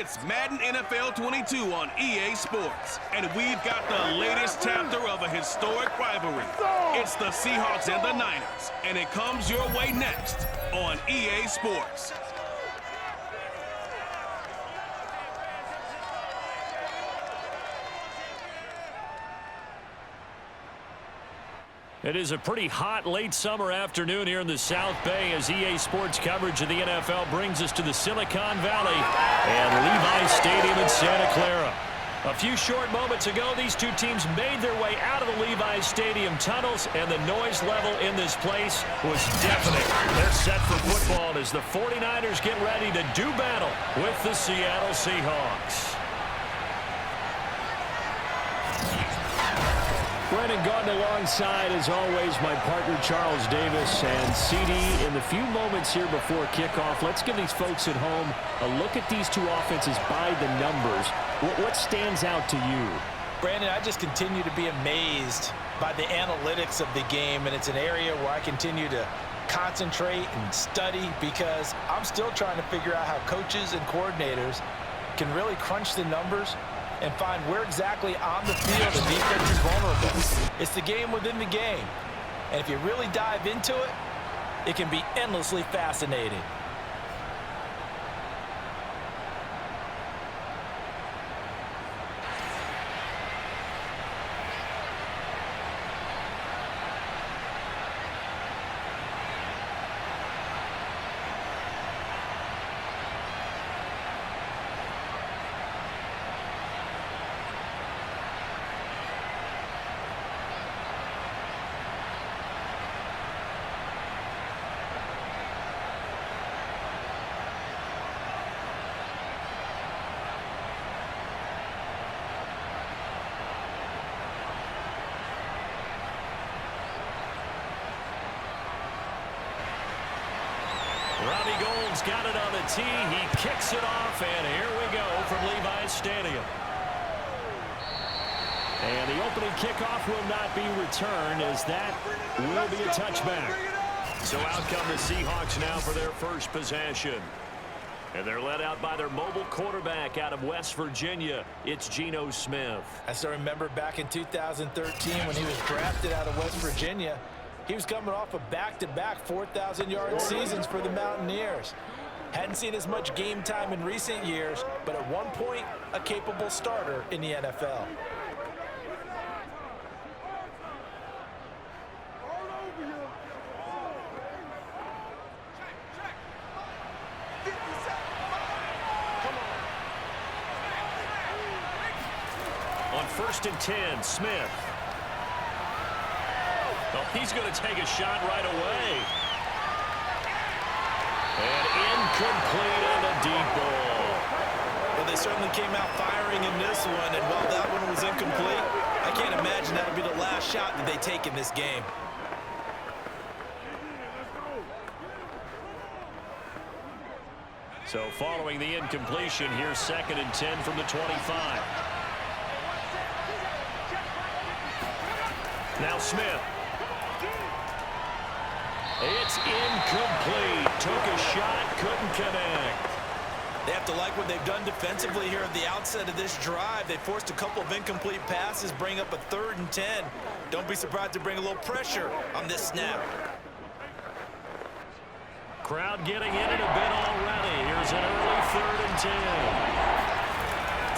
It's Madden NFL 22 on EA Sports, and we've got the latest chapter of a historic rivalry. It's the Seahawks and the Niners, and it comes your way next on EA Sports. It is a pretty hot late summer afternoon here in the South Bay as EA Sports coverage of the NFL brings us to the Silicon Valley and Levi's Stadium in Santa Clara. A few short moments ago, these two teams made their way out of the Levi's Stadium tunnels, and the noise level in this place was deafening. They're set for football as the 49ers get ready to do battle with the Seattle Seahawks. Brennan Gordon alongside, as always, my partner Charles Davis. And CD, in the few moments here before kickoff, let's give these folks at home a look at these two offenses by the numbers. What stands out to you? Brandon, I just continue to be amazed by the analytics of the game, and it's an area where I continue to concentrate and study because I'm still trying to figure out how coaches and coordinators can really crunch the numbers and find where exactly on the field the defense is vulnerable. It's the game within the game. And if you really dive into it, it can be endlessly fascinating. Robbie Gould's got it on the tee. He kicks it off, and here we go from Levi's Stadium. And the opening kickoff will not be returned, as that will be a touchback. So out come the Seahawks now for their first possession. And they're led out by their mobile quarterback out of West Virginia. It's Geno Smith. I still remember back in 2013 when he was drafted out of West Virginia. He was coming off of back-to-back 4,000-yard seasons for the Mountaineers. Hadn't seen as much game time in recent years, but at one point, a capable starter in the NFL. On 1st and 10, Smith. Oh, he's going to take a shot right away. And incomplete on the deep ball. Well, they certainly came out firing in this one, and while that one was incomplete, I can't imagine that'll be the last shot that they take in this game. So following the incompletion, here's 2nd and 10 from the 25. Now Smith. It's incomplete. Took a shot, couldn't connect. They have to like what they've done defensively here at the outset of this drive. They forced a couple of incomplete passes, bring up a 3rd and 10. Don't be surprised to bring a little pressure on this snap. Crowd getting in it a bit already. Here's an early 3rd and 10.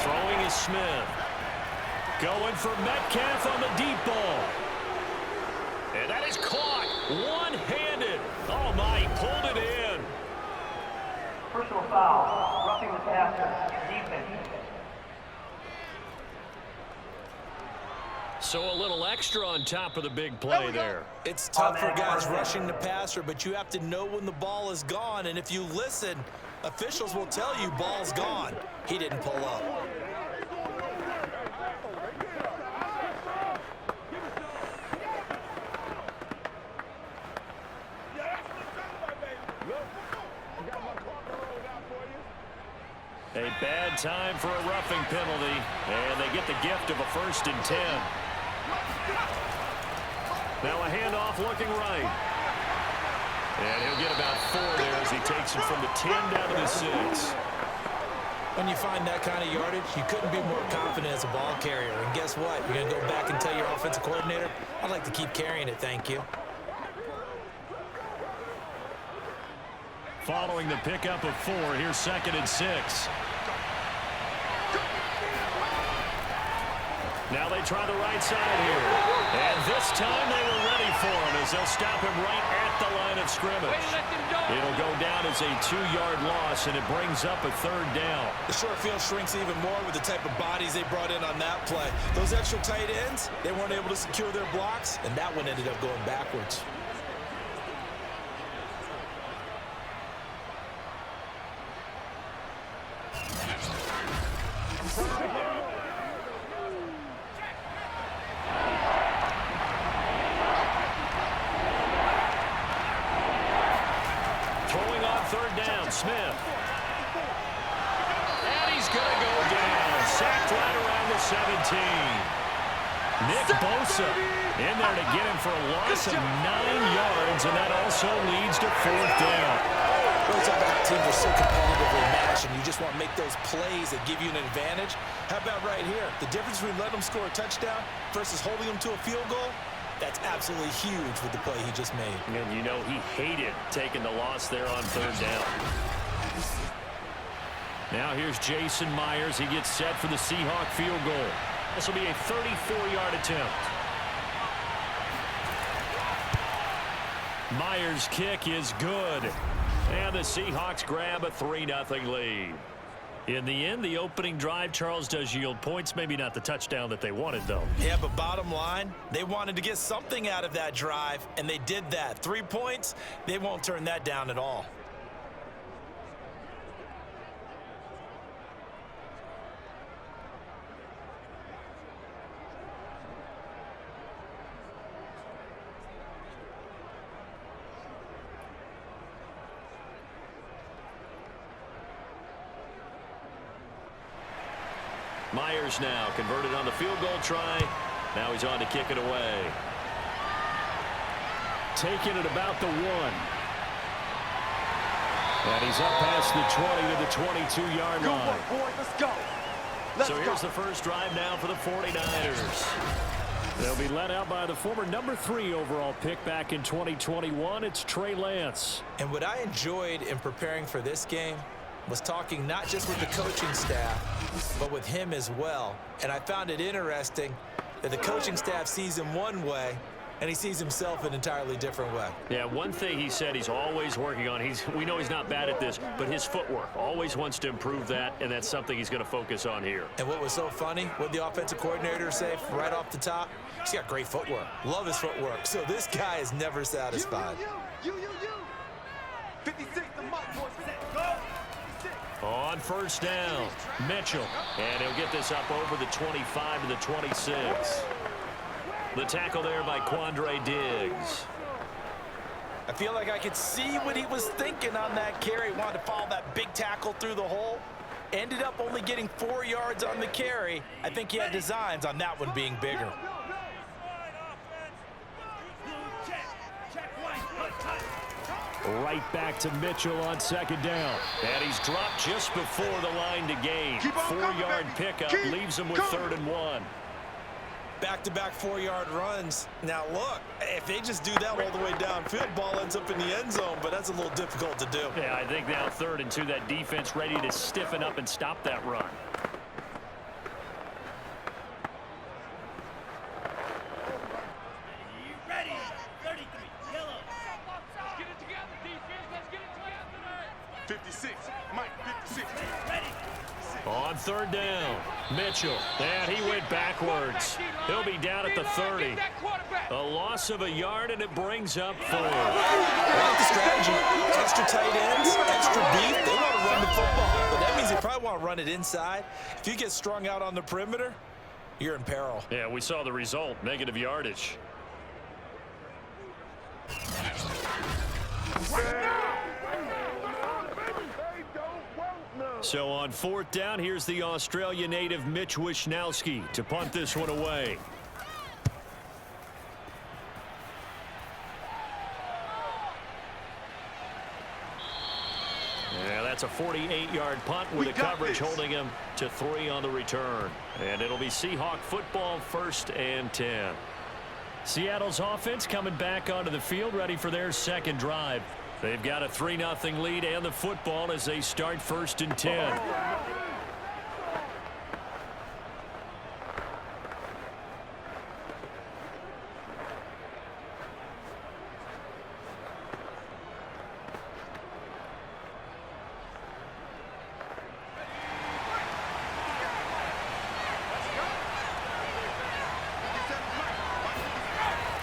Throwing is Smith. Going for Metcalf on the deep ball. And that is caught one-handed. Oh, my, he pulled it in. Personal foul, roughing the passer, defense. So a little extra on top of the big play there. It's tough for guys rushing the passer, but you have to know when the ball is gone. And if you listen, officials will tell you ball's gone. He didn't pull up. A bad time for a roughing penalty, and they get the gift of a 1st and 10. Now a handoff looking right. And he'll get about 4 there as he takes it from the 10 down to the 6. When you find that kind of yardage, you couldn't be more confident as a ball carrier. And guess what? You're going to go back and tell your offensive coordinator, I'd like to keep carrying it, thank you. Following the pickup of 4, here's 2nd and 6. Now they try the right side here. And this time they were ready for him as they'll stop him right at the line of scrimmage. It'll go down as a 2-yard loss, and it brings up a 3rd down. The short field shrinks even more with the type of bodies they brought in on that play. Those extra tight ends, they weren't able to secure their blocks, and that one ended up going backwards. Throwing on 3rd down, Smith. And he's going to go down. Sacked right around the 17. Nick Bosa in there to get him for a loss of 9 yards, and that also leads to 4th down. Those teams are so competitively matched, and you just want to make those plays that give you an advantage. How about right here? The difference between letting them score a touchdown versus holding them to a field goal, that's absolutely huge with the play he just made. And you know he hated taking the loss there on 3rd down. Now here's Jason Myers. He gets set for the Seahawk field goal. This will be a 34-yard attempt. Myers' kick is good. And the Seahawks grab a 3-0 lead. In the end, the opening drive, Charles, does yield points. Maybe not the touchdown that they wanted, though. Yeah, but bottom line, they wanted to get something out of that drive, and they did that. 3 points, they won't turn that down at all. Myers now converted on the field goal try. Now he's on to kick it away. Taking it about the 1. And he's up past the 20 to the 22-yard line. Let's go. So here's the first drive now for the 49ers. They'll be led out by the former number 3 overall pick back in 2021. It's Trey Lance. And what I enjoyed in preparing for this game was talking not just with the coaching staff, but with him as well. And I found it interesting that the coaching staff sees him one way, and he sees himself an entirely different way. Yeah, one thing he said he's always working on, we know he's not bad at this, but his footwork, always wants to improve that, and that's something he's going to focus on here. And what was so funny, what the offensive coordinator say right off the top, he's got great footwork. Love his footwork. So this guy is never satisfied. You. 56, the mark, boys. Go. On first down, Mitchell. And he'll get this up over the 25 to the 26. The tackle there by Quandre Diggs. I feel like I could see what he was thinking on that carry. Wanted to follow that big tackle through the hole. Ended up only getting 4 yards on the carry. I think he had designs on that one being bigger. Right back to Mitchell on second down. And he's dropped just before the line to gain. 4-yard pickup leaves him with 3rd and 1. Back-to-back 4-yard runs. Now look, if they just do that all the way downfield, ball ends up in the end zone, but that's a little difficult to do. Yeah, I think now 3rd and 2, that defense ready to stiffen up and stop that run. Ready, 33, yellow. Let's get it together, defense. Let's get it together. 56, Mike, 56. Ready. On 3rd down, Mitchell. And he went backwards. He'll be down at the 30. A loss of a yard, and it brings up 4. I like the strategy. Extra tight ends, extra deep. They want to run the football, but that means they probably want to run it inside. If you get strung out on the perimeter, you're in peril. Yeah, we saw the result, negative yardage. So on 4th down, here's the Australia native Mitch Wishnowsky to punt this one away. That's a 48-yard punt with the coverage holding him to 3 on the return. And it'll be Seahawk football, 1st and 10. Seattle's offense coming back onto the field, ready for their second drive. They've got a 3-0 lead and the football as they start 1st and 10.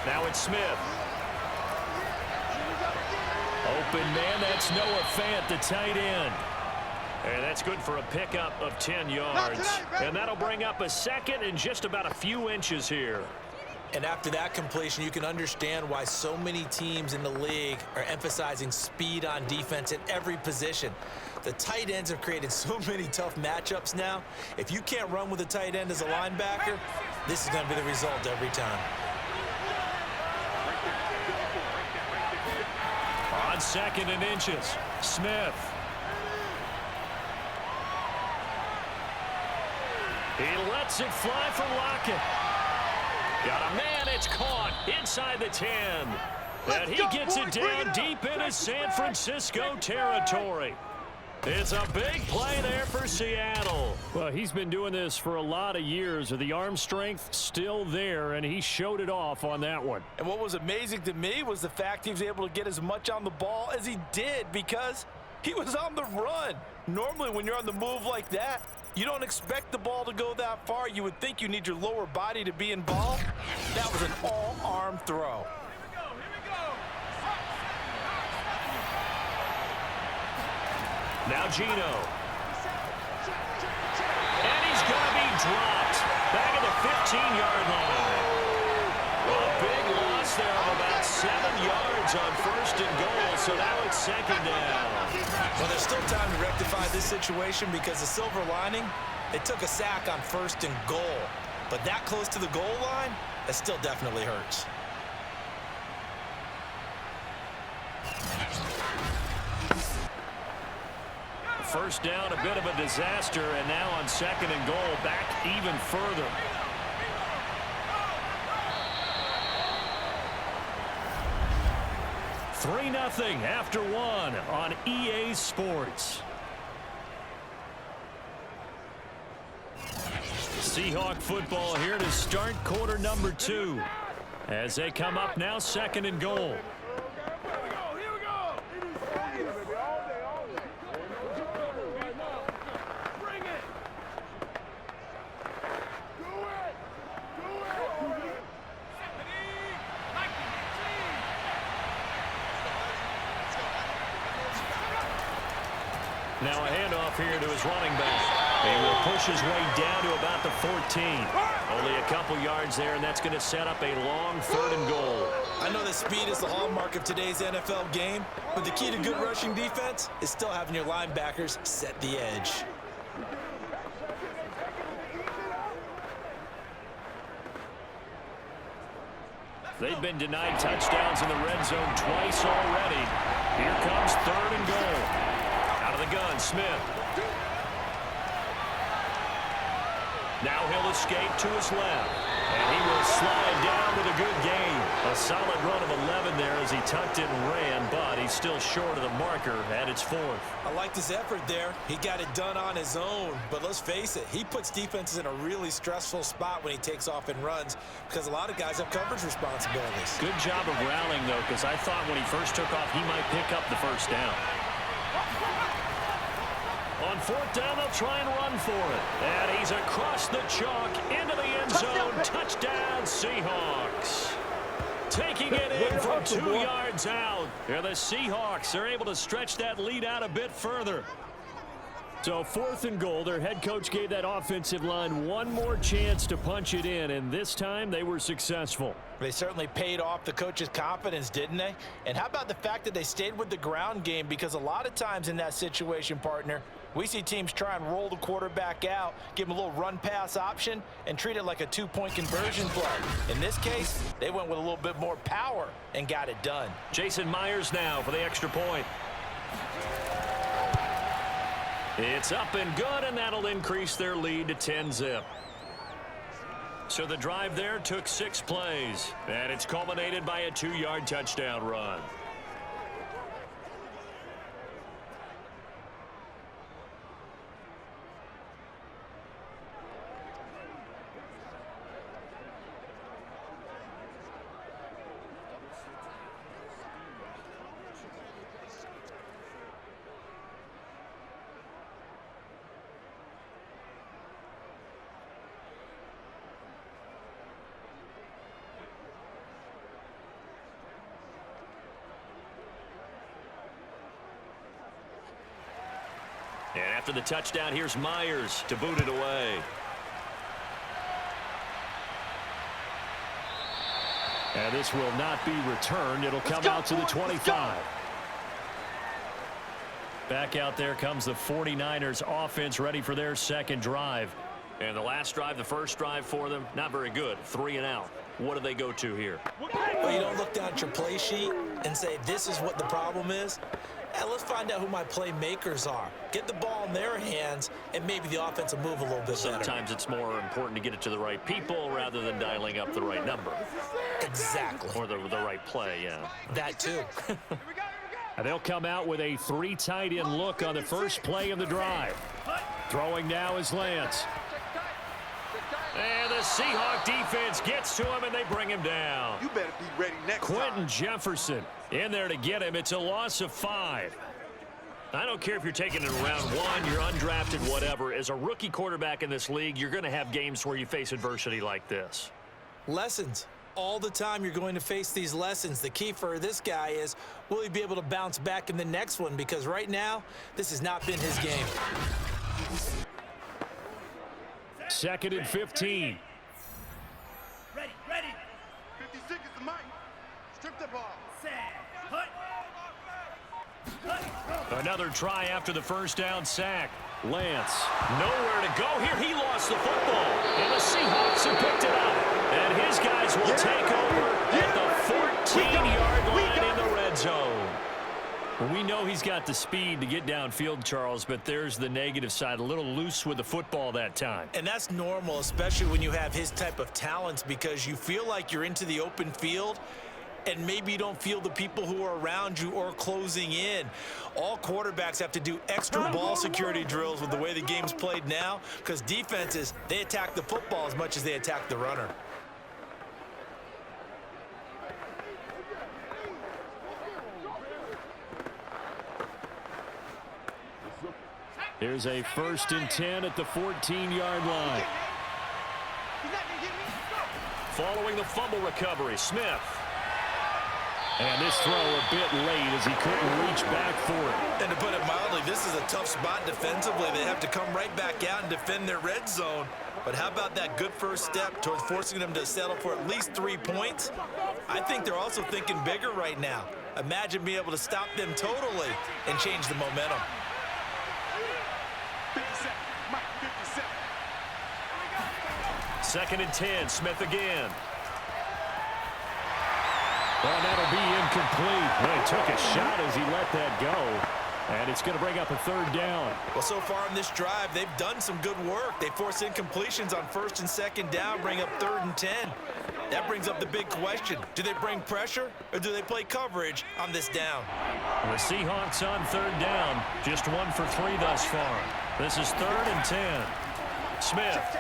Now it's Smith. Open man, that's Noah Fant, the tight end. And that's good for a pickup of 10 yards. And that'll bring up a 2nd and just about a few inches here. And after that completion, you can understand why so many teams in the league are emphasizing speed on defense at every position. The tight ends have created so many tough matchups now. If you can't run with a tight end as a linebacker, this is going to be the result every time. On 2nd and inches, Smith. He lets it fly for Lockett. Got a man, it's caught inside the 10. And he gets it down deep into San Francisco territory. It's a big play there for Seattle. Well, he's been doing this for a lot of years with the arm strength still there, and he showed it off on that one. And what was amazing to me was the fact he was able to get as much on the ball as he did because he was on the run. Normally, when you're on the move like that, you don't expect the ball to go that far. You would think you need your lower body to be involved. That was an all-arm throw. Now Gino. And he's going to be dropped back at the 15-yard line. Well, a big loss there of about 7 yards on 1st and goal, so now it's 2nd down. Well, there's still time to rectify this situation because the silver lining, it took a sack on 1st and goal. But that close to the goal line, that still definitely hurts. First down, a bit of a disaster, and now on 2nd and goal, back even further. Three 3-0 after 1 on EA Sports. Seahawk football here to start quarter number 2 as they come up now 2nd and goal. Now a handoff here to his running back. He will push his way down to about the 14. Only a couple yards there, and that's going to set up a long 3rd and goal. I know that speed is the hallmark of today's NFL game, but the key to good rushing defense is still having your linebackers set the edge. They've been denied touchdowns in the red zone twice already. Here comes 3rd and goal. Out of the gun, Smith. Now he'll escape to his left. And he will slide down with a good gain. A solid run of 11 there as he tucked it and ran, but he's still short of the marker at its 4th. I liked his effort there. He got it done on his own, but let's face it, he puts defenses in a really stressful spot when he takes off and runs because a lot of guys have coverage responsibilities. Good job of rallying, though, because I thought when he first took off, he might pick up the first down. On 4th down, they'll try and run for it. And he's across the chalk into the end zone. Touchdown, Seahawks. Taking it in from 2 yards out. Here the Seahawks are able to stretch that lead out a bit further. So 4th and goal, their head coach gave that offensive line one more chance to punch it in, and this time they were successful. They certainly paid off the coach's confidence, didn't they? And how about the fact that they stayed with the ground game? Because a lot of times in that situation, partner, we see teams try and roll the quarterback out, give him a little run-pass option, and treat it like a 2-point conversion play. In this case, they went with a little bit more power and got it done. Jason Myers now for the extra point. It's up and good, and that'll increase their lead to 10-zip. So the drive there took 6 plays, and it's culminated by a 2-yard touchdown run. And after the touchdown, here's Myers to boot it away. And this will not be returned. It'll come out to the 25. Back out there comes the 49ers offense ready for their second drive. And the last drive, the first drive for them, not very good. 3 and out. What do they go to here? Well, you don't look down at your play sheet and say, this is what the problem is. And let's find out who my playmakers are. Get the ball in their hands, and maybe the offense will move a little bit better. Sometimes it's more important to get it to the right people rather than dialing up the right number. Exactly. Or the right play, yeah. That too. And they'll come out with a 3 tight end look on the first play of the drive. Throwing now is Lance. And the Seahawk defense gets to him, and they bring him down. You better be ready next Quentin time. Jefferson in there to get him. It's a loss of 5. I don't care if you're taking it in round 1, you're undrafted, whatever. As a rookie quarterback in this league, you're going to have games where you face adversity like this. Lessons. All the time you're going to face these lessons. The key for this guy is, will he be able to bounce back in the next one? Because right now, this has not been his game. 2nd and 15. Ready. 56 is the mic. Strip the ball. Another try after the first down sack. Lance, nowhere to go here. He lost the football, and the Seahawks have picked it up. And his guys will take over at the 14-yard line in the red zone. Well, we know he's got the speed to get downfield, Charles, but there's the negative side. A little loose with the football that time. And that's normal, especially when you have his type of talents, because you feel like you're into the open field, and maybe you don't feel the people who are around you or closing in. All quarterbacks have to do extra ball security drills with the way the game's played now, because defenses, they attack the football as much as they attack the runner. Here's a 1st and 10 at the 14-yard line. Following the fumble recovery, Smith. And this throw a bit late as he couldn't reach back for it. And to put it mildly, this is a tough spot defensively. They have to come right back out and defend their red zone. But how about that good first step towards forcing them to settle for at least 3 points? I think they're also thinking bigger right now. Imagine being able to stop them totally and change the momentum. 57. Mike, 57. 2nd and 10, Smith again. Well, that'll be incomplete. Well, he took a shot as he let that go. And it's going to bring up a 3rd down. Well, so far in this drive, they've done some good work. They force incompletions on 1st and 2nd down, bring up 3rd and 10. That brings up the big question. Do they bring pressure or do they play coverage on this down? The Seahawks on 3rd down. Just 1 for 3 thus far. This is 3rd and 10. Smith.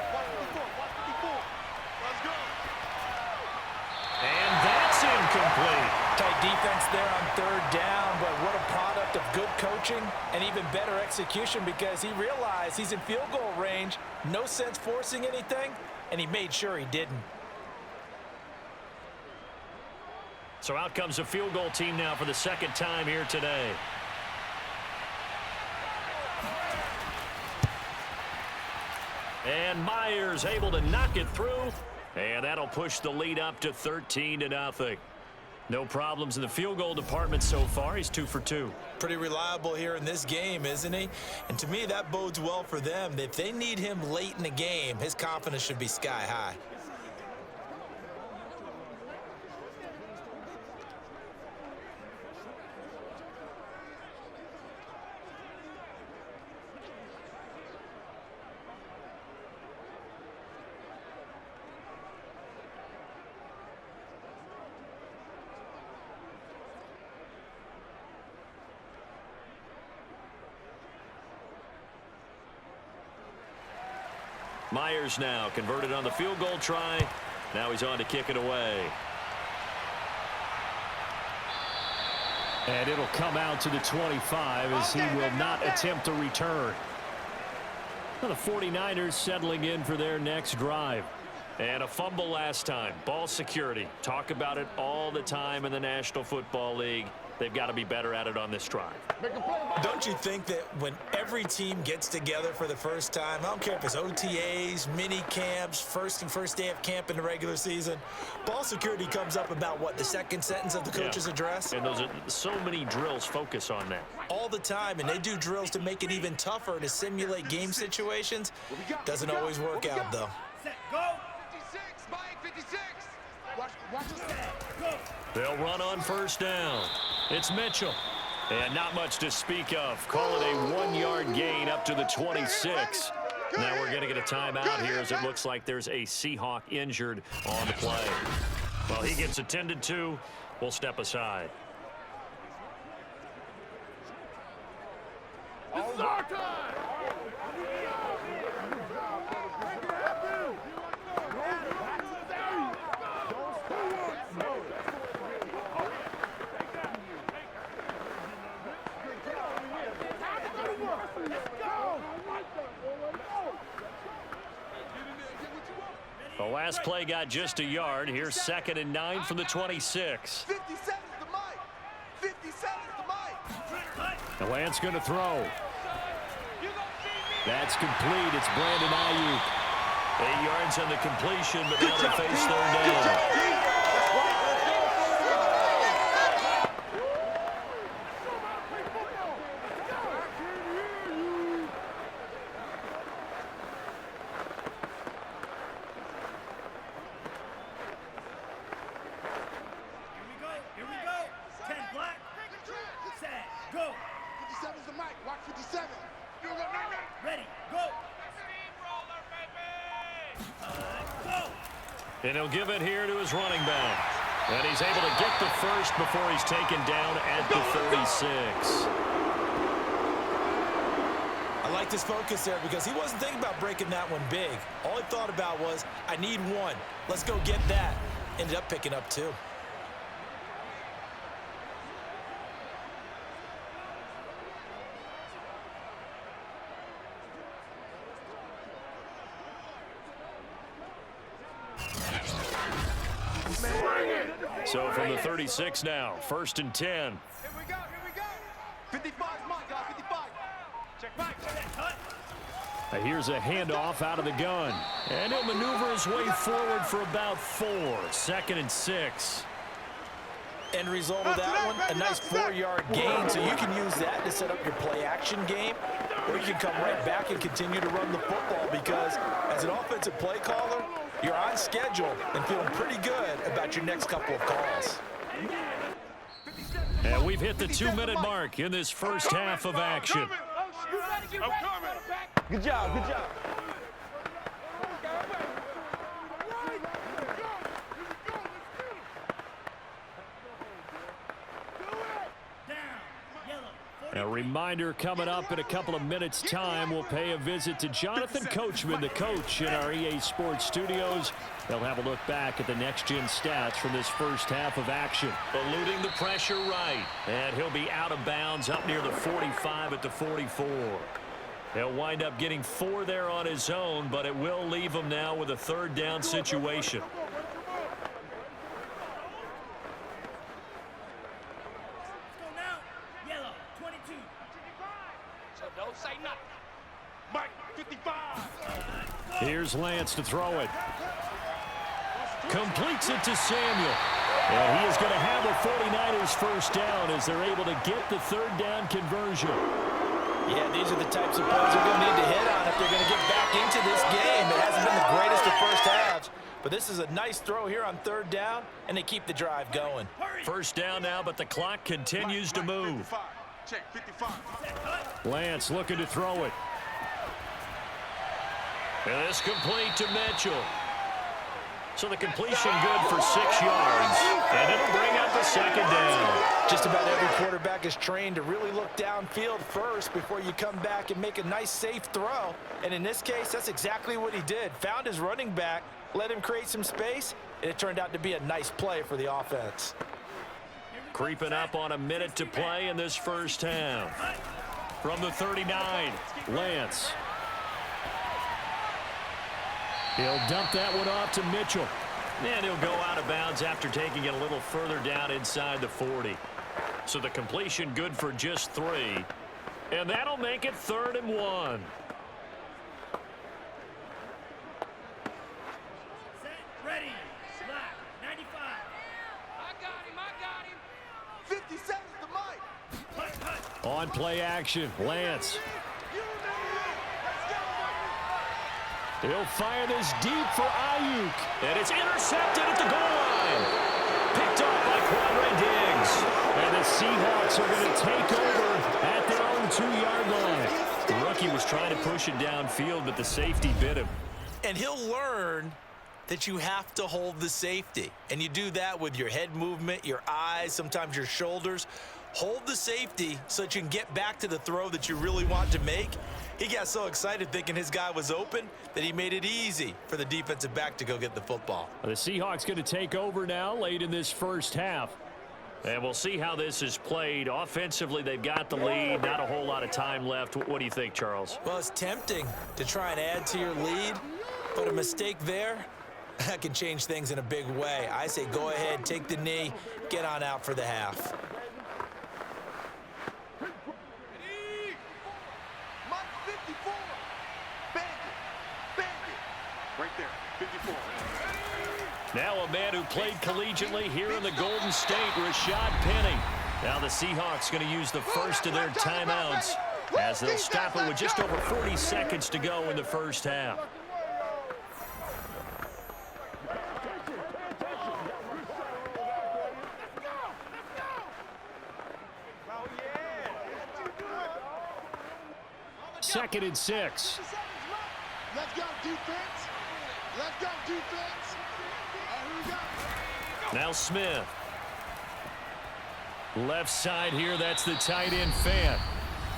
And that's incomplete. Tight defense there on 3rd down, but what a product of good coaching and even better execution, because he realized he's in field goal range. No sense forcing anything, and he made sure he didn't. So out comes a field goal team now for the 2nd time here today. And Myers able to knock it through. And that'll push the lead up to 13-0. No problems in the field goal department so far. He's 2 for 2. Pretty reliable here in this game, isn't he? And to me, that bodes well for them. If they need him late in the game, his confidence should be sky high. Myers now converted on the field goal try. Now he's on to kick it away. And it'll come out to the 25 as he will not attempt to return. Well, the 49ers settling in for their next drive. And a fumble last time. Ball security. Talk about it all the time in the National Football League. They've got to be better at it on this drive. Don't you think that when every team gets together for the first time, I don't care if it's OTAs, mini camps, first day of camp in the regular season, ball security comes up about, what, the second sentence of the coach's address? And those are so many drills focus on that. All the time, and they do drills to make it even tougher to simulate game situations. Doesn't always work out, though. Set, go. 56, Mike, 56. Watch this. Go. They'll run on first down. It's Mitchell. And not much to speak of. Call it a 1-yard gain up to the 26. Now we're going to get a timeout here as it looks like there's a Seahawk injured on the play. Well, he gets attended to. We'll step aside. This is our time. The last play got just a yard. Here's 2nd and 9 from the 26. 57's the mic. 57's the mic. The Lance going to throw. That's complete. It's Brandon Ayuk. 8 yards on the completion, but now they face 3rd down. Here we go. 10 black. Set, go. 57's the mic. Watch 57. Ready, go. Go. And he'll give it here to his running back. And he's able to get the first before he's taken down at the 36. I like this focus there because he wasn't thinking about breaking that one big. All he thought about was, I need one. Let's go get that. Ended up picking up 2. So from the 36 now, 1st and 10. Here we go. 55's mic, guys. 55. Check mic. Here's a handoff out of the gun. And he'll maneuver his way forward for about 4. 2nd and 6. End result of that one, a nice 4-yard gain, so you can use that to set up your play-action game, or you can come right back and continue to run the football because as an offensive play caller, you're on schedule and feeling pretty good about your next couple of calls. And we've hit the 2-minute mark in this first half of action. Good job. A reminder coming up in a couple of minutes' time. We'll pay a visit to Jonathan Coachman, the coach in our EA Sports studios. They'll have a look back at the next-gen stats from this first half of action. Eluding the pressure right. And he'll be out of bounds up near the 45 at the 44. He'll wind up getting 4 there on his own, but it will leave him now with a 3rd down situation. Here's Lance to throw it. Completes it to Samuel. And he is going to have a 49ers first down as they're able to get the 3rd down conversion. Yeah, these are the types of plays they're going to need to hit on if they're going to get back into this game. It hasn't been the greatest of first halves, but this is a nice throw here on 3rd down, and they keep the drive going. First down now, but the clock continues to move. 55. Check 55. Lance looking to throw it. And this complete to Mitchell. So the completion good for 6 yards, and it'll bring up a second down. Just about every quarterback is trained to really look downfield first before you come back and make a nice, safe throw. And in this case, that's exactly what he did. Found his running back, let him create some space, and it turned out to be a nice play for the offense. Creeping up on a minute to play in this first half. From the 39, Lance. He'll dump that one off to Mitchell. And he'll go out of bounds after taking it a little further down inside the 40. So the completion good for just 3. And that'll make it 3rd and 1. Set, ready, slap, 95. I got him. 50 seconds to Mike. On play action, Lance. He'll fire this deep for Ayuk. And it's intercepted at the goal line. Picked off by Quadre Diggs. And the Seahawks are going to take over at their own 2-yard line. The rookie was trying to push it downfield, but the safety bit him. And he'll learn that you have to hold the safety. And you do that with your head movement, your eyes, sometimes your shoulders. Hold the safety so that you can get back to the throw that you really want to make. He got so excited thinking his guy was open that he made it easy for the defensive back to go get the football. The Seahawks going to take over now late in this first half. And we'll see how this is played. Offensively, they've got the lead. Not a whole lot of time left. What do you think, Charles? Well, it's tempting to try and add to your lead, but a mistake there, that can change things in a big way. I say go ahead, take the knee, get on out for the half. Mike 54. Bandit. Right there, 54. Now a man who played collegiately here in the Golden State, Rashad Penny. Now the Seahawks going to use the first of their timeouts as they'll stop it with just over 40 seconds to go in the first half. Second and 6. Let's go, defense. Let's go, defense. Here we go. Now Smith. Left side here, that's the tight end Fant.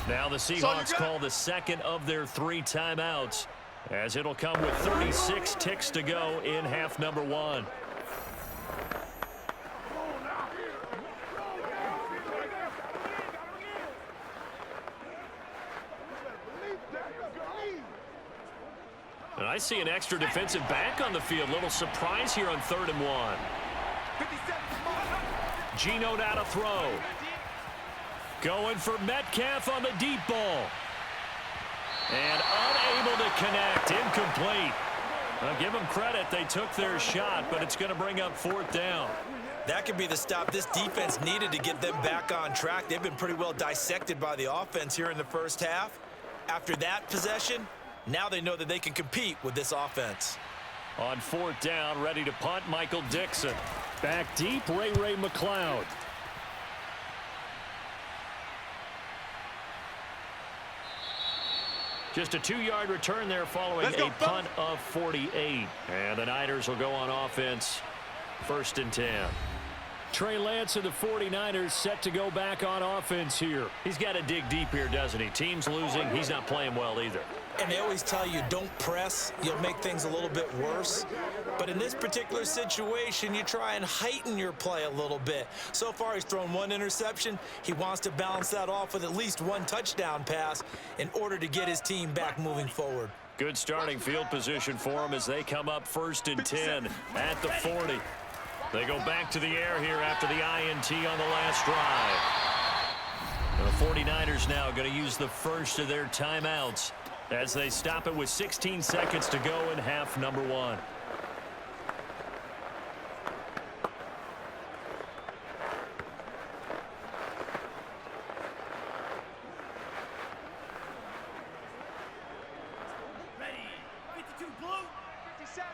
Now the Seahawks call the second of their 3 timeouts, as it'll come with 36 ticks to go in half number 1. And I see an extra defensive back on the field. Little surprise here on 3rd and 1. Geno now to throw. Going for Metcalf on the deep ball. And unable to connect. Incomplete. I'll give them credit. They took their shot, but it's going to bring up 4th down. That could be the stop this defense needed to get them back on track. They've been pretty well dissected by the offense here in the first half. After that possession, now they know that they can compete with this offense. On 4th down, ready to punt, Michael Dixon. Back deep, Ray McLeod. Just a 2-yard return there following a punt of 48. And the Niners will go on offense, 1st and 10. Trey Lance of the 49ers set to go back on offense here. He's got to dig deep here, doesn't he? Team's losing. He's not playing well either. And they always tell you, don't press. You'll make things a little bit worse. But in this particular situation, you try and heighten your play a little bit. So far, he's thrown 1 interception. He wants to balance that off with at least 1 touchdown pass in order to get his team back moving forward. Good starting field position for him as they come up 1st and 10 at the 40. They go back to the air here after the INT on the last drive. The 49ers now going to use the first of their timeouts as they stop it with 16 seconds to go in half number 1. Ready, 52 blue. 57.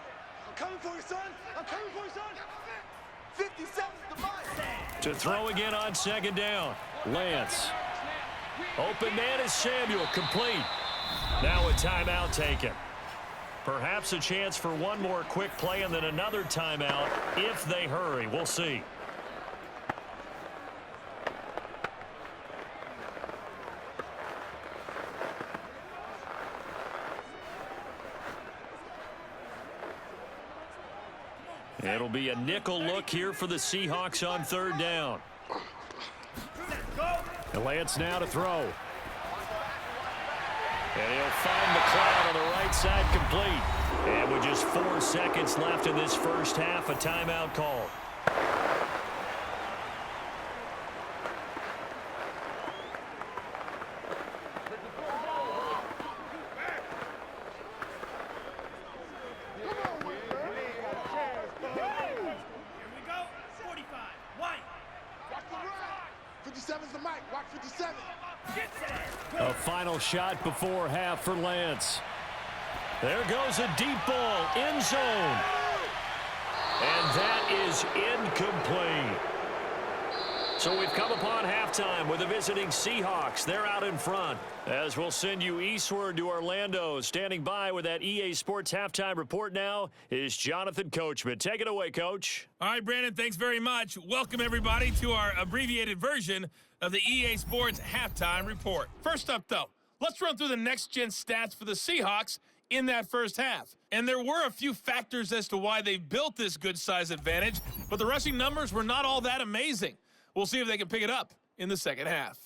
I'm coming for you, son. I'm coming for you, son. 57 to Mike. To throw again on 2nd down. Lance. Open man is Samuel, complete. Now a timeout taken. Perhaps a chance for one more quick play and then another timeout if they hurry. We'll see. It'll be a nickel look here for the Seahawks on third down. Lance now to throw. And he'll find the cloud on the right side complete. And with just 4 seconds left in this first half, a timeout call. A final shot before half for Lance. There goes a deep ball, end zone. And that is incomplete. So we've come upon halftime with the visiting Seahawks. They're out in front. As we'll send you eastward to Orlando. Standing by with that EA Sports halftime report now is Jonathan Coachman. Take it away, Coach. All right, Brandon, thanks very much. Welcome, everybody, to our abbreviated version of the EA Sports halftime report. First up, though, let's run through the next-gen stats for the Seahawks in that first half. And there were a few factors as to why they built this good-size advantage, but the rushing numbers were not all that amazing. We'll see if they can pick it up in the second half.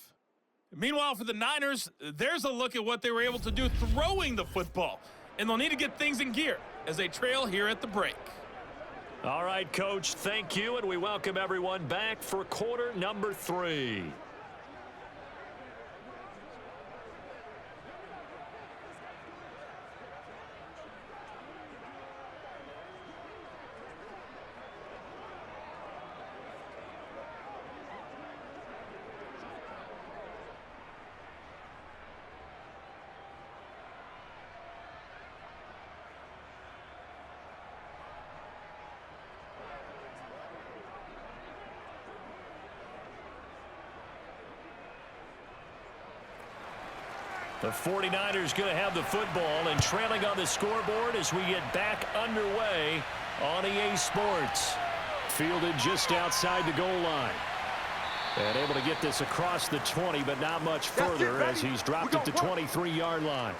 Meanwhile, for the Niners, there's a look at what they were able to do throwing the football. And they'll need to get things in gear as they trail here at the break. All right, Coach, thank you, and we welcome everyone back for quarter number 3. The 49ers going to have the football and trailing on the scoreboard as we get back underway on EA Sports. Fielded just outside the goal line. And able to get this across the 20, but not much further as he's dropped it to 23-yard line.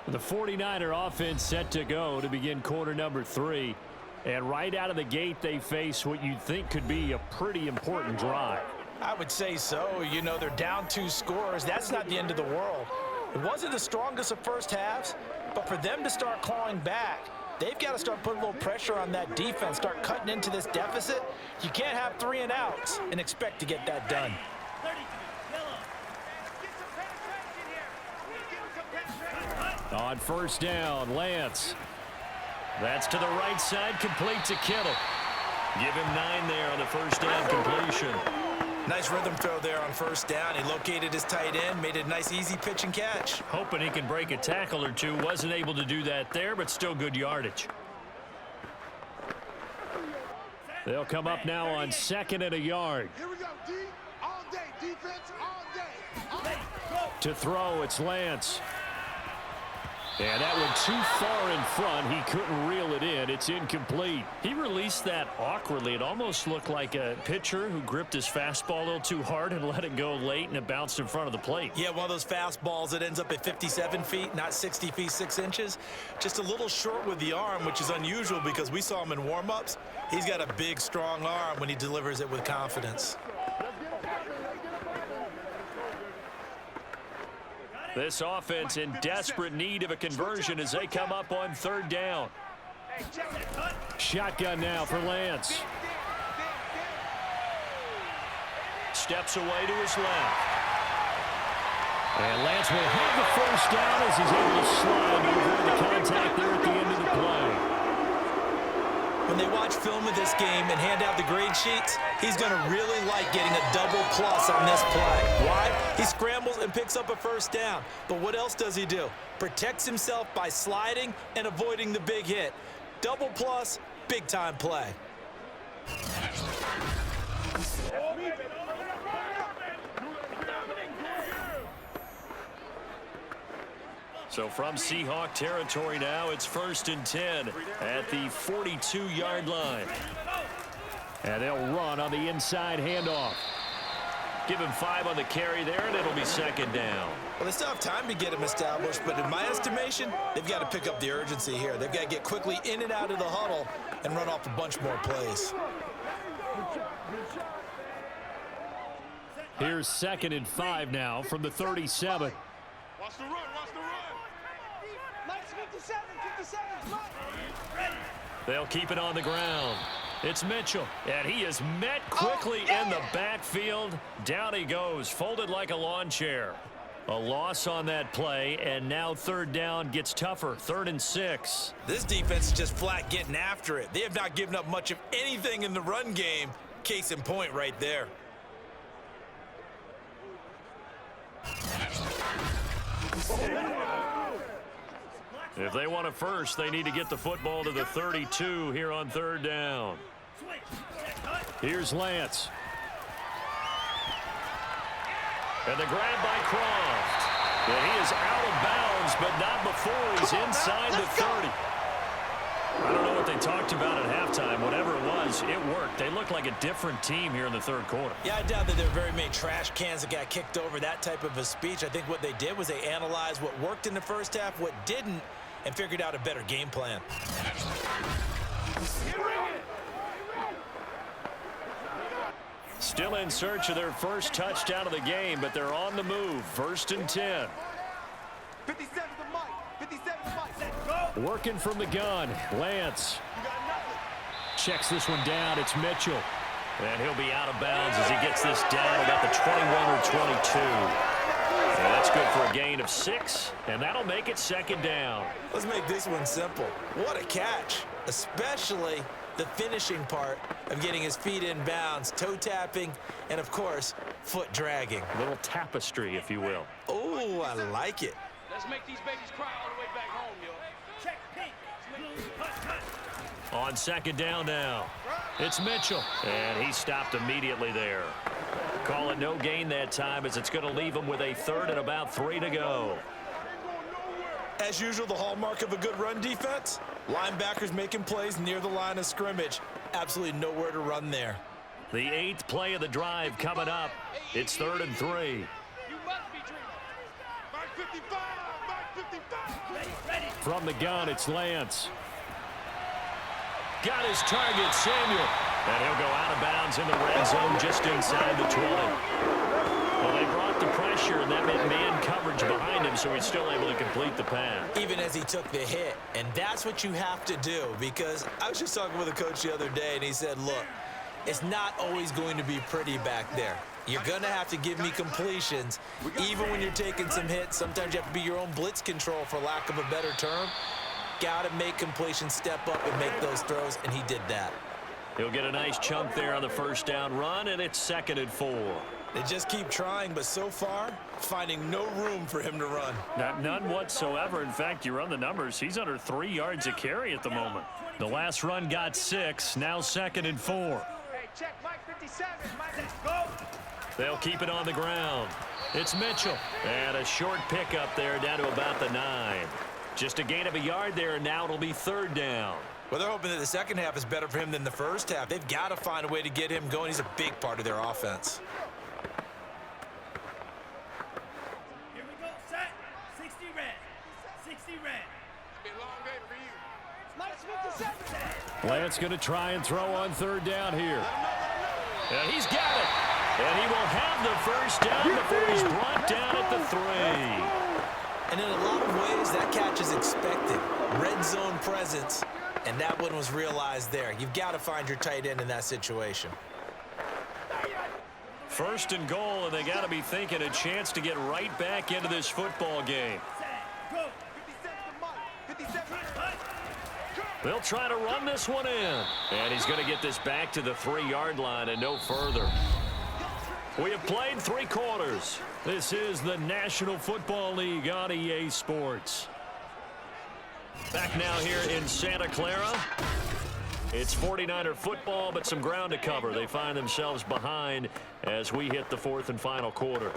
The 49er offense set to go to begin quarter number 3. And right out of the gate, they face what you'd think could be a pretty important drive. I would say so. You know, they're down 2 scores. That's not the end of the world. It wasn't the strongest of first halves, but for them to start clawing back, they've got to start putting a little pressure on that defense, start cutting into this deficit. You can't have 3 and outs and expect to get that done. On first down, Lance. That's to the right side, complete to Kittle. Give him 9 there on the first down completion. Nice rhythm throw there on first down. He located his tight end, made a nice easy pitch and catch. Hoping he can break a tackle or two. Wasn't able to do that there, but still good yardage. They'll come up now on 2nd and a yard. Here we go, D. All day, defense, all day. All day. To throw, it's Lance. And that one too far in front. He couldn't reel it in. It's incomplete. He released that awkwardly. It almost looked like a pitcher who gripped his fastball a little too hard and let it go late, and it bounced in front of the plate. Yeah, one of those fastballs that ends up at 57 feet, not 60 feet, 6 inches. Just a little short with the arm, which is unusual because we saw him in warm-ups. He's got a big, strong arm when he delivers it with confidence. This offense in desperate need of a conversion as they come up on 3rd down. Shotgun now for Lance. Steps away to his left. And Lance will have the first down as he's able to slide over the contact there at the end of the play. When they watch film of this game and hand out the grade sheets, he's going to really like getting a double plus on this play. Why? He scrambles and picks up a first down. But what else does he do? Protects himself by sliding and avoiding the big hit. Double plus, big-time play. So from Seahawk territory now, it's 1st and 10 at the 42-yard line. And they'll run on the inside handoff. Give him 5 on the carry there, and it'll be 2nd down. Well, they still have time to get him established, but in my estimation, they've got to pick up the urgency here. They've got to get quickly in and out of the huddle and run off a bunch more plays. Here's 2nd and 5 now from the 37. Watch the run, watch the run. Minus 57, 57, They'll keep it on the ground. It's Mitchell, and he is met quickly in the backfield. Down he goes, folded like a lawn chair. A loss on that play, and now 3rd down gets tougher, 3rd and 6. This defense is just flat getting after it. They have not given up much of anything in the run game. Case in point right there. If they want a first, they need to get the football to the 32 here on 3rd down. Here's Lance. And the grab by Croft. And he is out of bounds, but not before he's inside the 30. I don't know what they talked about at halftime. Whatever it was, it worked. They look like a different team here in the 3rd quarter. Yeah, I doubt that there were very many trash cans that got kicked over, that type of a speech. I think what they did was they analyzed what worked in the first half, what didn't, and figured out a better game plan. Still in search of their first touchdown of the game, but they're on the move. 1st and 10. 57 to Mike, 57 to Mike. Working from the gun, Lance. Checks this one down, it's Mitchell. And he'll be out of bounds as he gets this down about the 21 or 22. And that's good for a gain of 6, and that'll make it 2nd down. Let's make this one simple. What a catch, especially the finishing part of getting his feet in bounds, toe tapping, and of course, foot dragging. A little tapestry, if you will. Oh, I like it. Let's make these babies cry all the way back home, yo. Check, pink. On 2nd down now, it's Mitchell, and he stopped immediately there. Call it no gain that time, as it's going to leave him with a 3rd and about 3 to go. As usual, the hallmark of a good run defense, linebackers making plays near the line of scrimmage. Absolutely nowhere to run there. The 8th play of the drive coming up. It's 3rd and 3. You must be dreaming. Mark 55, Mark 55. Ready. From the gun, it's Lance. Got his target, Samuel. And he'll go out of bounds in the red zone just inside the 20. Well, they brought the pressure, and that meant man coverage behind him, so he's still able to complete the pass. Even as he took the hit, and that's what you have to do, because I was just talking with a coach the other day, and he said, look, it's not always going to be pretty back there. You're going to have to give me completions, even when you're taking some hits. Sometimes you have to be your own blitz control, for lack of a better term. Got to make completions, step up, and make those throws, and he did that. He'll get a nice chunk there on the 1st down run, and it's 2nd and 4. They just keep trying, but so far, finding no room for him to run. None whatsoever. In fact, you run the numbers, he's under 3 yards a carry at the moment. The last run got 6, now 2nd and 4. Hey, check Mike 57. Mike, let's go. They'll keep it on the ground. It's Mitchell, and a short pickup there down to about the 9. Just a gain of a yard there, and now it'll be 3rd down. Well, they're hoping that the second half is better for him than the first half. They've got to find a way to get him going. He's a big part of their offense. Here we go, set. 60 red. 60 red. It's been a long day for you. Minus 57. Lance going to try and throw on 3rd down here. And he's got it. And he will have the 1st down before he's brought down at the 3. And in a lot of ways, that catch is expected. Red zone presence, and that one was realized there. You've got to find your tight end in that situation. 1st and goal, and they got to be thinking a chance to get right back into this football game. Go. 57 to Mike, 57. They'll try to run this one in. And he's going to get this back to the 3-yard line and no further. We have played 3 quarters. This is the National Football League on EA Sports. Back now here in Santa Clara. It's 49er football, but some ground to cover. They find themselves behind as we hit the 4th and final quarter.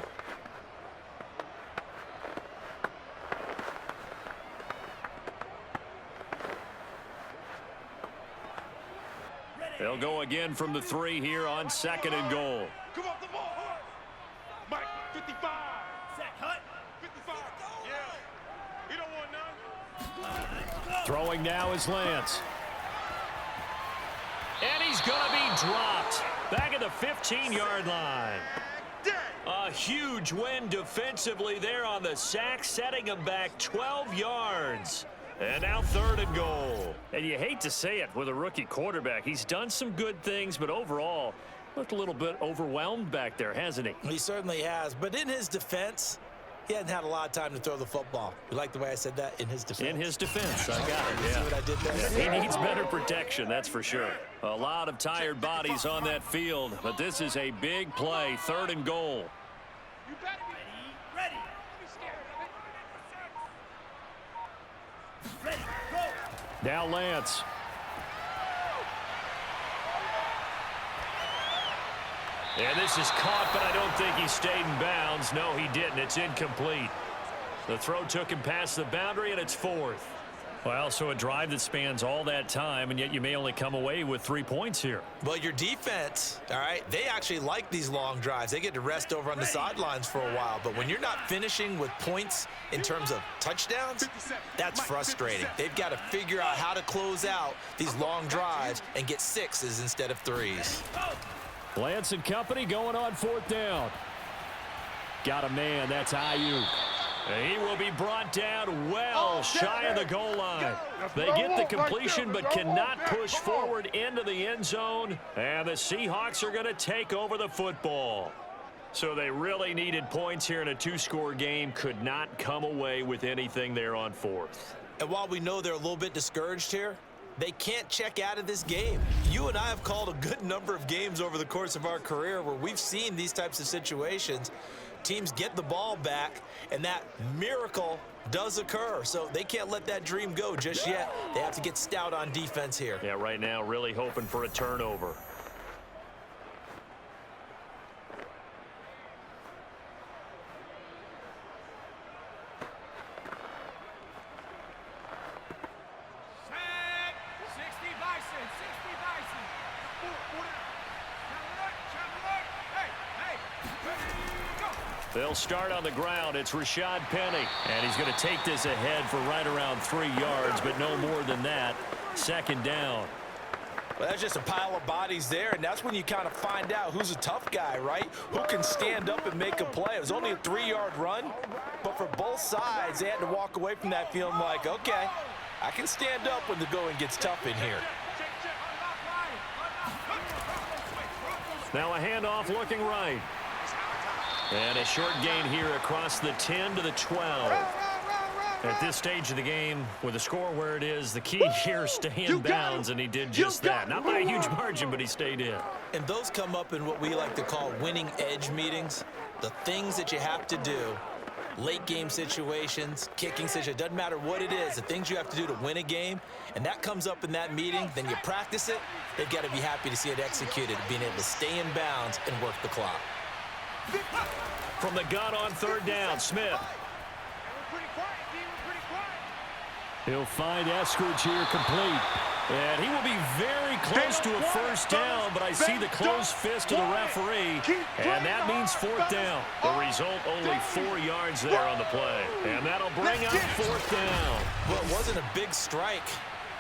They'll go again from the 3 here on 2nd and goal. Come off the ball hard. Mike, 55. Set, hut. 55. Yeah. You don't want none. Throwing now is Lance. And he's going to be dropped. Back at the 15-yard line. A huge win defensively there on the sack, setting him back 12 yards. And now 3rd and goal. And you hate to say it with a rookie quarterback. He's done some good things, but overall, looked a little bit overwhelmed back there, hasn't he? He certainly has. But in his defense, he hadn't had a lot of time to throw the football. You like the way I said that? In his defense. In his defense, I got it, See yeah. what I did there? He needs better protection, that's for sure. A lot of tired bodies on that field, but this is a big play, 3rd and goal. You better be ready. Don't be scared of it. Ready, go. Now Lance. And this is caught, but I don't think he stayed in bounds. No, he didn't. It's incomplete. The throw took him past the boundary, and it's 4th. Well, so a drive that spans all that time, and yet you may only come away with 3 points here. Well, your defense, all right, they actually like these long drives. They get to rest over on the sidelines for a while. But when you're not finishing with points in terms of touchdowns, that's frustrating. They've got to figure out how to close out these long drives and get 6s instead of 3s. Lance and company going on 4th down. Got a man, that's Ayuk. He will be brought down well shy of the goal line. They get the completion but cannot push forward into the end zone. And the Seahawks are going to take over the football. So they really needed points here in a 2-score game. Could not come away with anything there on 4th. And while we know they're a little bit discouraged here, they can't check out of this game. You and I have called a good number of games over the course of our career where we've seen these types of situations. Teams get the ball back, and that miracle does occur. So they can't let that dream go just yet. They have to get stout on defense here. Yeah, right now really hoping for a turnover. They'll start on the ground. It's Rashad Penny. And he's going to take this ahead for right around 3 yards, but no more than that. 2nd down. Well, that's just a pile of bodies there, and that's when you kind of find out who's a tough guy, right? Who can stand up and make a play. It was only a 3-yard run, but for both sides, they had to walk away from that feeling like, okay, I can stand up when the going gets tough in here. Now a handoff looking right. And a short gain here across the 10 to the 12. At this stage of the game, with the score where it is, the key here is stay in bounds, and he did just that. Not by a huge margin, but he stayed in. And those come up in what we like to call winning edge meetings. The things that you have to do, late game situations, kicking situations, doesn't matter what it is, the things you have to do to win a game, and that comes up in that meeting, then you practice it, they've got to be happy to see it executed, being able to stay in bounds and work the clock. From the gun on 3rd down, Smith. He'll find Eskridge here complete. And he will be very close to a 1st down, but I see the closed fist of the referee, and that means 4th down. The result, only 4 yards there on the play. And that'll bring up 4th down. Well, it wasn't a big strike,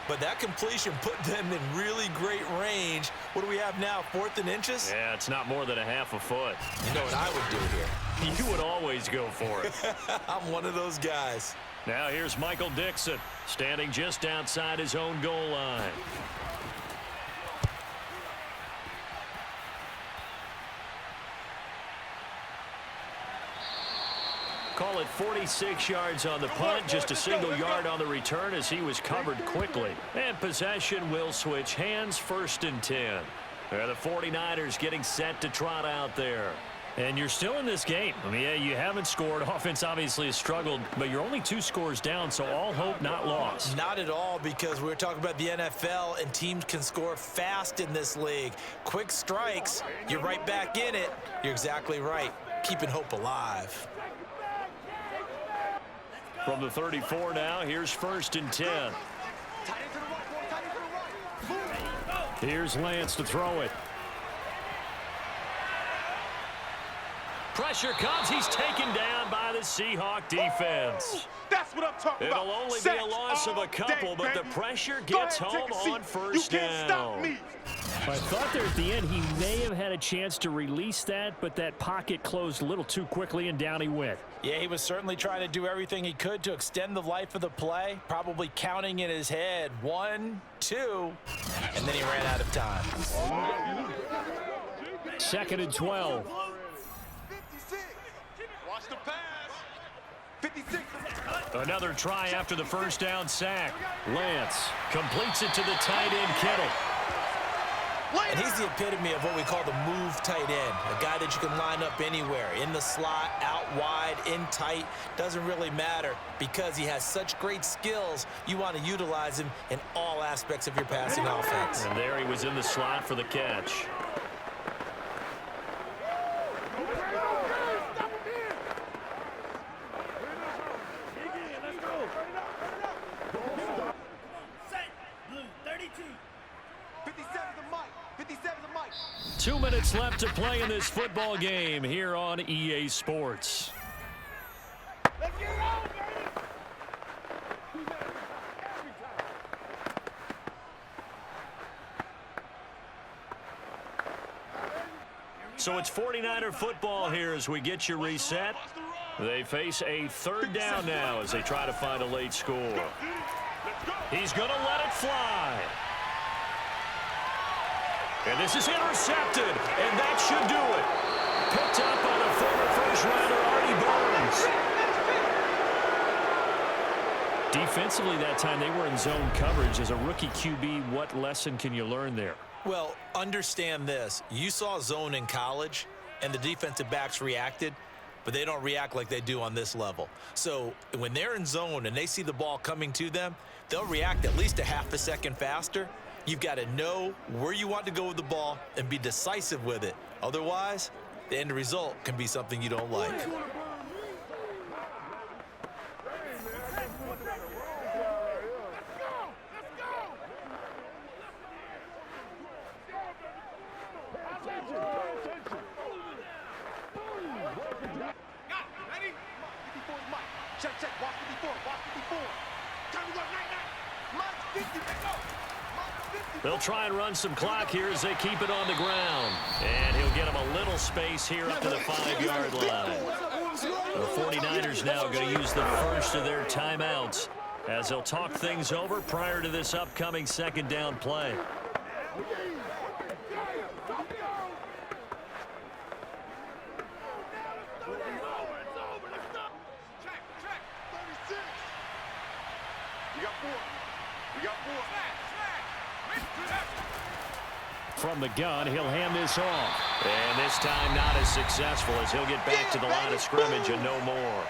but that completion put them in really great range. What do we have now, 4th and inches? Yeah, it's not more than a half a foot. You know what I would do here? You would always go for it. I'm one of those guys. Now here's Michael Dixon, standing just outside his own goal line. Call it 46 yards on the punt, just a single yard on the return as he was covered quickly. And possession will switch hands, 1st and 10. The 49ers getting set to trot out there. And you're still in this game. I mean, yeah, you haven't scored. Offense obviously has struggled, but you're only 2 scores down, so all hope not lost. Not at all, because we're talking about the NFL, and teams can score fast in this league. Quick strikes, you're right back in it. You're exactly right. Keeping hope alive. From the 34 now, here's 1st and 10. Here's Lance to throw it. Pressure comes. He's taken down by the Seahawk defense. That's what I'm talking about. It'll only be a loss of a couple, but the pressure gets home on first down. You can't stop me. I thought there at the end he may have had a chance to release that, but that pocket closed a little too quickly, and down he went. Yeah, he was certainly trying to do everything he could to extend the life of the play, probably counting in his head 1, 2, and then he ran out of time. 2nd and 12. 56. Watch the pass. 56. Another try after the first down sack. Lance completes it to the tight end, Kittle. And he's the epitome of what we call the move tight end, a guy that you can line up anywhere, in the slot, out wide, in tight, doesn't really matter because he has such great skills. You want to utilize him in all aspects of your passing offense. And there he was in the slot for the catch. Set. Blue 32. 57's the mic. 57's the mic. 2 minutes left to play in this football game here on EA Sports. Let's get it on, baby. So it's 49er football here as we get you reset. They face a third down now as they try to find a late score. He's going to let it fly. And this is intercepted, and that should do it. Picked up by the former first-rounder, Artie Burns. Defensively that time, they were in zone coverage. As a rookie QB, what lesson can you learn there? Well, understand this. You saw zone in college, and the defensive backs reacted, but they don't react like they do on this level. So when they're in zone and they see the ball coming to them, they'll react at least a half a second faster. You've got to know where you want to go with the ball and be decisive with it. Otherwise, the end result can be something you don't like. Check, check. Watch 54. Watch 54. Time to go. Night, night. Mine's 50. Let's go. They'll try and run some clock here as they keep it on the ground. And he'll get them a little space here up to the 5-yard line. The 49ers now going to use the first of their timeouts as they'll talk things over prior to this upcoming second down play. From the gun, he'll hand this off. And this time not as successful as he'll get back to the line of scrimmage and no more.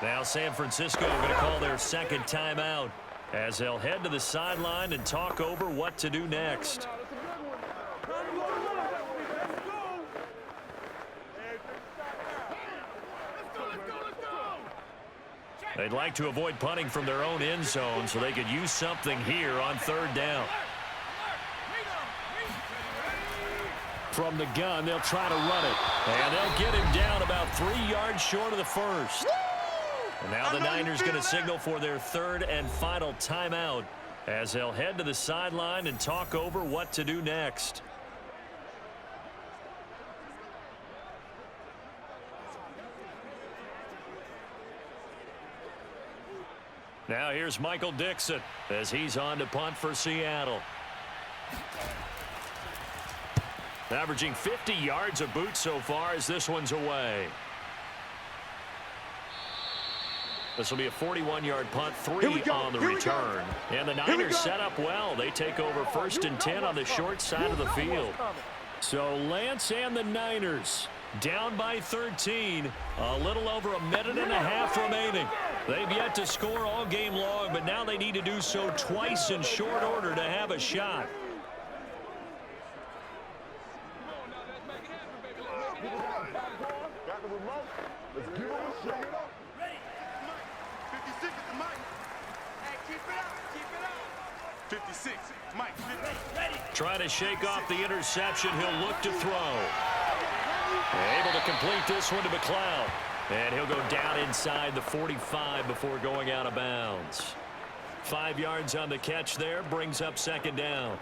Now San Francisco are going to call their second timeout as they'll head to the sideline and talk over what to do next. They'd like to avoid punting from their own end zone so they could use something here on third down. From the gun, they'll try to run it. And they'll get him down about 3 yards short of the first. And now the Niners going to signal for their third and final timeout as they'll head to the sideline and talk over what to do next. Now here's Michael Dixon as he's on to punt for Seattle. Averaging 50 yards a boot so far as this one's away. This will be a 41-yard punt, 3 on the return. And the Niners set up well. They take over 1st and 10 on the short side of the field. So Lance and the Niners down by 13. A little over a minute and a half remaining. They've yet to score all game long, but now they need to do so twice in short order to have a shot. Let's give him a shot. Ready. 56 at the mic. Hey, keep it up. Keep it up. 56, Mike. Trying to shake off the interception. He'll look to throw. Able to complete this one to McLeod. And he'll go down inside the 45 before going out of bounds. 5 yards on the catch there, brings up second down.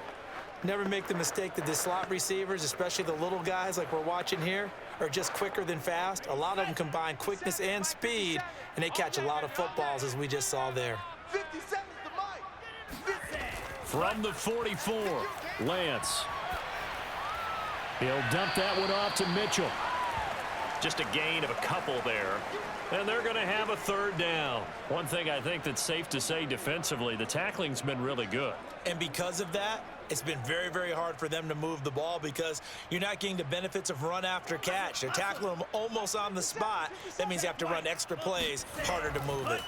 Never make the mistake that the slot receivers, especially the little guys like we're watching here, are just quicker than fast. A lot of them combine quickness and speed, and they catch a lot of footballs, as we just saw there. 57 to Mike. From the 44, Lance. He'll dump that one off to Mitchell. Just a gain of a couple there. And they're going to have a third down. One thing I think that's safe to say defensively, the tackling's been really good. And because of that, it's been very, very hard for them to move the ball because you're not getting the benefits of run after catch. They're tackling them almost on the spot. That means you have to run extra plays, harder to move it.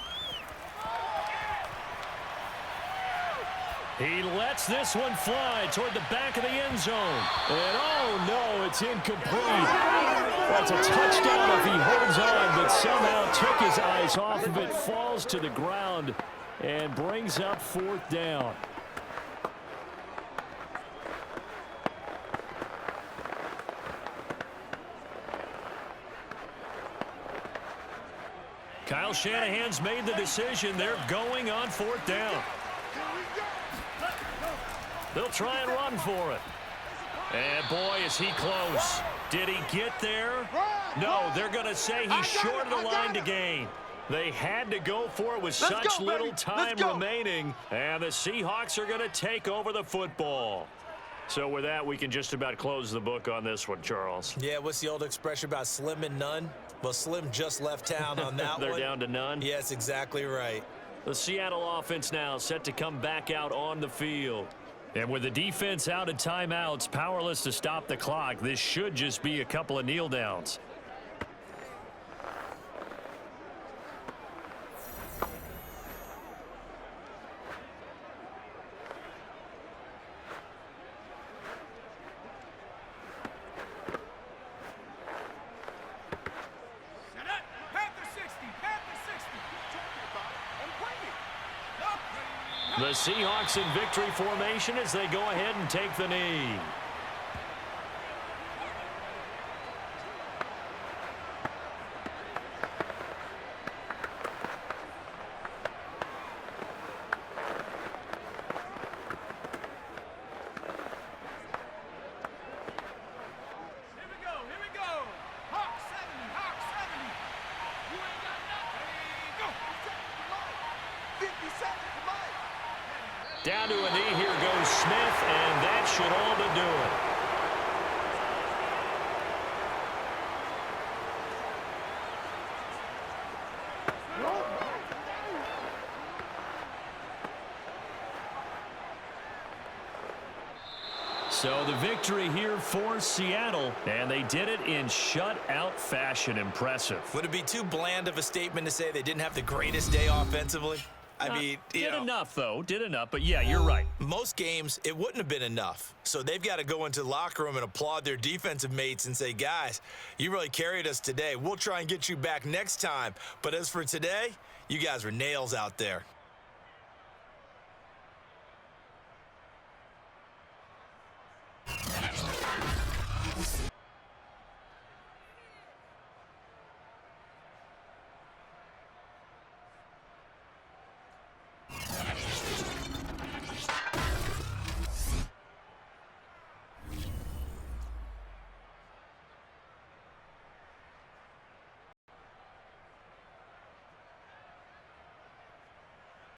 He lets this one fly toward the back of the end zone. And oh no, it's incomplete. That's a touchdown if he holds on, but somehow took his eyes off of it, falls to the ground, and brings up fourth down. Kyle Shanahan's made the decision. They're going on fourth down. They'll try and run for it. And boy, is he close. Did he get there? No, they're going to say he's short of the line to gain. They had to go for it with such little time remaining. And the Seahawks are going to take over the football. So with that, we can just about close the book on this one, Charles. Yeah, what's the old expression about slim and none? Well, Slim just left town on that They're one. down to none? Yes, exactly right. The Seattle offense now set to come back out on the field. And with the defense out of timeouts, powerless to stop the clock, this should just be a couple of kneel downs. The Seahawks in victory formation as they go ahead and take the knee. Down to a knee, here goes Smith, and that should all but do it. So the victory here for Seattle, and they did it in shutout fashion. Impressive. Would it be too bland of a statement to say they didn't have the greatest day offensively? I mean, did enough, though. Did enough. But, yeah, you're right. Most games, it wouldn't have been enough. So they've got to go into the locker room and applaud their defensive mates and say, guys, you really carried us today. We'll try and get you back next time. But as for today, you guys were nails out there.